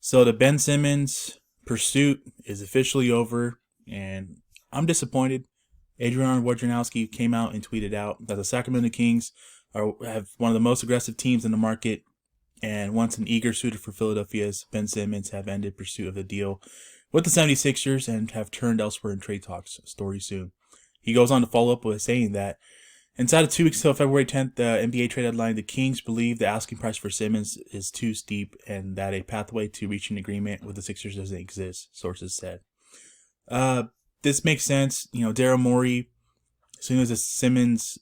So the Ben Simmons pursuit is officially over, and I'm disappointed. Adrian Wojnarowski came out and tweeted out that the Sacramento Kings have one of the most aggressive teams in the market, and once an eager suitor for Philadelphia's Ben Simmons have ended pursuit of the deal with the 76ers and have turned elsewhere in trade talks. Story soon. He goes on to follow up with saying that inside of 2 weeks till February 10th, the NBA trade deadline, the Kings believe the asking price for Simmons is too steep and that a pathway to reaching agreement with the Sixers doesn't exist, sources said. This makes sense. Daryl Morey, as soon as the Simmons,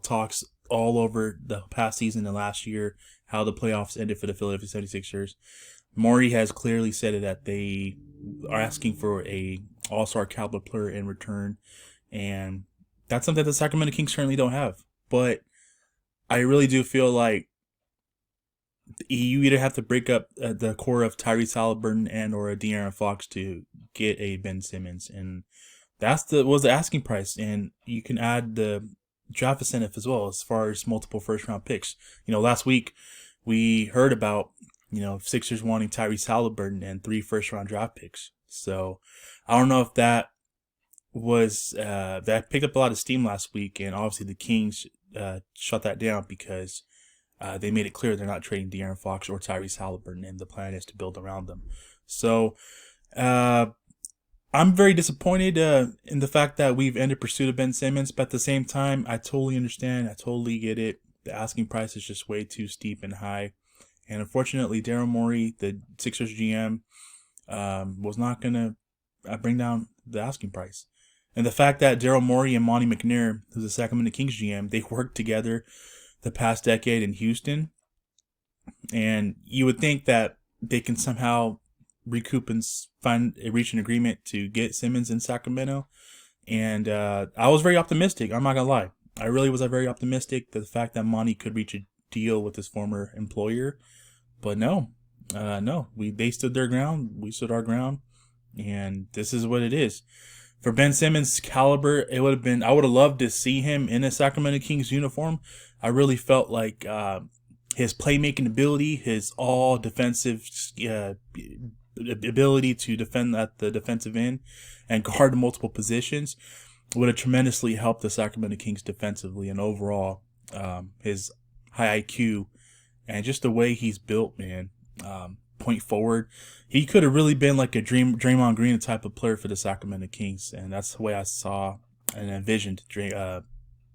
talks all over the past season and last year, how the playoffs ended for the Philadelphia 76ers, Morey has clearly said that they are asking for a all-star caliber player in return, and that's something that the Sacramento Kings currently don't have. But I really do feel like you either have to break up the core of Tyrese Halliburton and or a De'Aaron Fox to get a Ben Simmons, and that's was the asking price. And you can add the draft incentive as well as far as multiple first round picks. Last week we heard about Sixers wanting Tyrese Halliburton and 3 first round draft picks. So I don't know if that was that picked up a lot of steam last week, and obviously the Kings shut that down because they made it clear they're not trading De'Aaron Fox or Tyrese Halliburton, and the plan is to build around them. So I'm very disappointed in the fact that we've ended pursuit of Ben Simmons, but at the same time, I totally understand. I totally get it. The asking price is just way too steep and high. And unfortunately, Daryl Morey, the Sixers GM, was not going to bring down the asking price. And the fact that Daryl Morey and Monty McNair, who's the Sacramento Kings GM, they worked together the past decade in Houston. And you would think that they can somehow recoup and reach an agreement to get Simmons in Sacramento. And I was very optimistic. I'm not going to lie. I really was very optimistic that the fact that Monty could reach a deal with his former employer. But no. They stood their ground. We stood our ground. And this is what it is. For Ben Simmons' caliber, I would have loved to see him in a Sacramento Kings uniform. I really felt like his playmaking ability, his all defensive ability to defend at the defensive end and guard multiple positions would have tremendously helped the Sacramento Kings defensively, and overall his high IQ and just the way he's built, man. Point forward, he could have really been like a Draymond Green type of player for the Sacramento Kings, and that's the way I saw and envisioned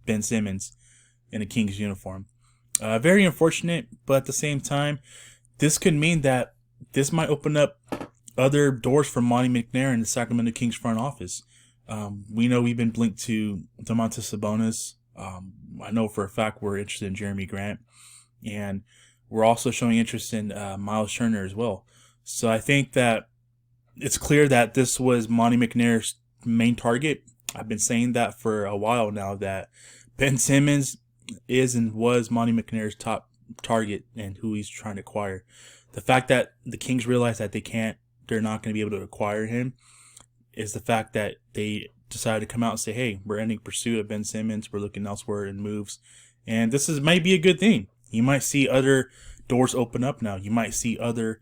Ben Simmons in a Kings uniform. Very unfortunate, but at the same time, this could mean that this might open up other doors for Monty McNair and the Sacramento Kings front office. We know we've been linked to Domantas Sabonis. I know for a fact we're interested in Jeremy Grant, and we're also showing interest in Miles Turner as well. So I think that it's clear that this was Monty McNair's main target. I've been saying that for a while now, that Ben Simmons is and was Monty McNair's top target and who he's trying to acquire. The fact that the Kings realize that they're not going to be able to acquire him is the fact that they decided to come out and say, hey, we're ending pursuit of Ben Simmons. We're looking elsewhere in moves. And this might be a good thing. You might see other doors open up now. You might see other,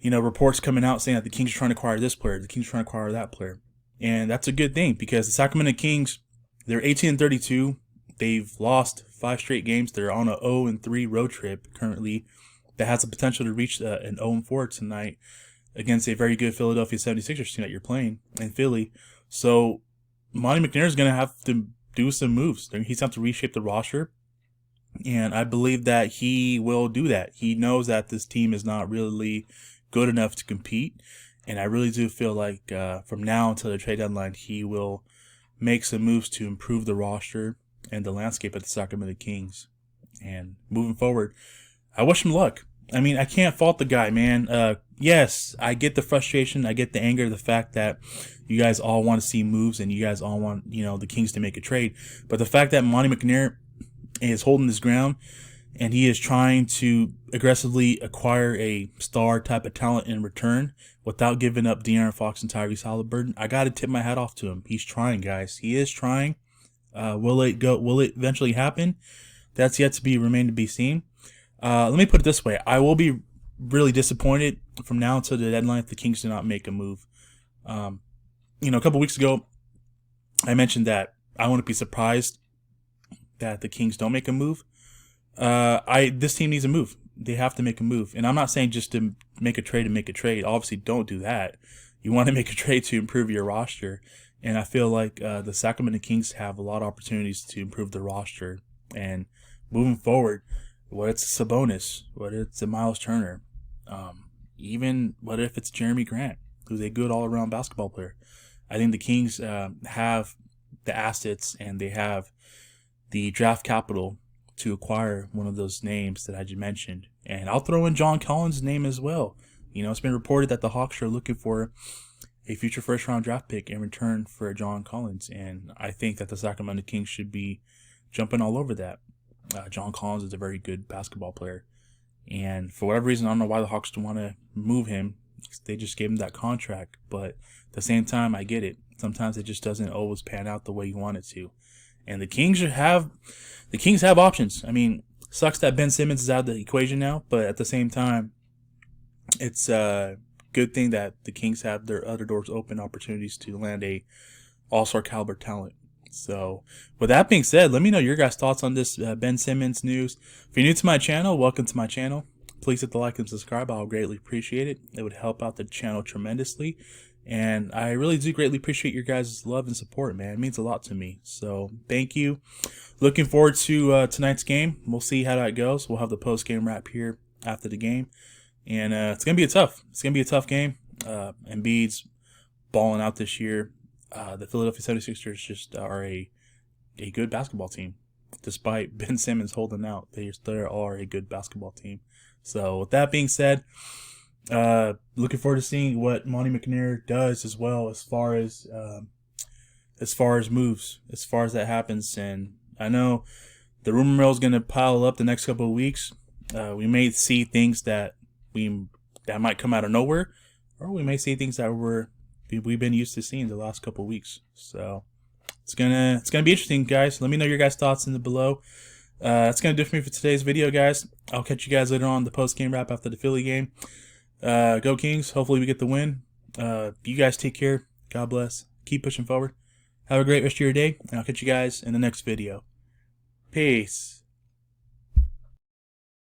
reports coming out saying that the Kings are trying to acquire this player, the Kings are trying to acquire that player. And that's a good thing because the Sacramento Kings, they're 18-32. They've lost 5 straight games. They're on a 0-3 road trip currently that has the potential to reach an 0-4 tonight against a very good Philadelphia 76ers team that you're playing in Philly. So Monty McNair is going to have to do some moves. He's going to have to reshape the roster. And I believe that he will do that. He knows that this team is not really good enough to compete. And I really do feel like from now until the trade deadline, he will make some moves to improve the roster and the landscape of the Sacramento Kings. And moving forward, I wish him luck. I mean, I can't fault the guy, man. Yes, I get the frustration. I get the anger, the fact that you guys all want to see moves and you guys all want, the Kings to make a trade. But the fact that Monty McNair is holding his ground and he is trying to aggressively acquire a star type of talent in return without giving up De'Aaron Fox and Tyrese Halliburton, I got to tip my hat off to him. He's trying, guys. He is trying. Will it eventually happen? That's yet to remain to be seen. Let me put it this way. I will be really disappointed from now until the deadline if the Kings do not make a move. A couple weeks ago, I mentioned that I wouldn't be surprised that the Kings don't make a move. This team needs a move. They have to make a move. And I'm not saying just to make a trade and make a trade. Obviously, don't do that. You want to make a trade to improve your roster. And I feel like the Sacramento Kings have a lot of opportunities to improve the roster. And moving forward, whether it's a Sabonis, whether it's a Miles Turner, even whether if it's Jeremy Grant, who's a good all-around basketball player. I think the Kings have the assets and they have the draft capital to acquire one of those names that I just mentioned. And I'll throw in John Collins' name as well. It's been reported that the Hawks are looking for a future first-round draft pick in return for John Collins. And I think that the Sacramento Kings should be jumping all over that. John Collins is a very good basketball player. And for whatever reason, I don't know why the Hawks don't want to move him. They just gave him that contract. But at the same time, I get it. Sometimes it just doesn't always pan out the way you want it to. And the Kings have options. I mean, sucks that Ben Simmons is out of the equation now, but at the same time, it's a good thing that the Kings have their other doors open, opportunities to land a all-star caliber talent. So, with that being said, let me know your guys' thoughts on this Ben Simmons news. If you're new to my channel, welcome to my channel. Please hit the like and subscribe. I'll greatly appreciate it. It would help out the channel tremendously. And I really do greatly appreciate your guys' love and support, man. It means a lot to me. So, thank you. Looking forward to tonight's game. We'll see how that goes. We'll have the post-game wrap here after the game. And it's going to be a tough game. Embiid's balling out this year. The Philadelphia 76ers just are a good basketball team. Despite Ben Simmons holding out, they are a good basketball team. So, with that being said, looking forward to seeing what Monty McNair does as well as far as moves, as far as that happens. And I know the rumor mill is going to pile up the next couple of weeks. We may see things that might come out of nowhere, or we may see things that we've been used to seeing the last couple of weeks. So it's gonna be interesting, guys. Let me know your guys' thoughts in the below. That's gonna do it for me for today's video, guys. I'll catch you guys later on the post game wrap after the Philly game. Go Kings! Hopefully we get the win. You guys take care. God bless. Keep pushing forward. Have a great rest of your day, and I'll catch you guys in the next video. Peace.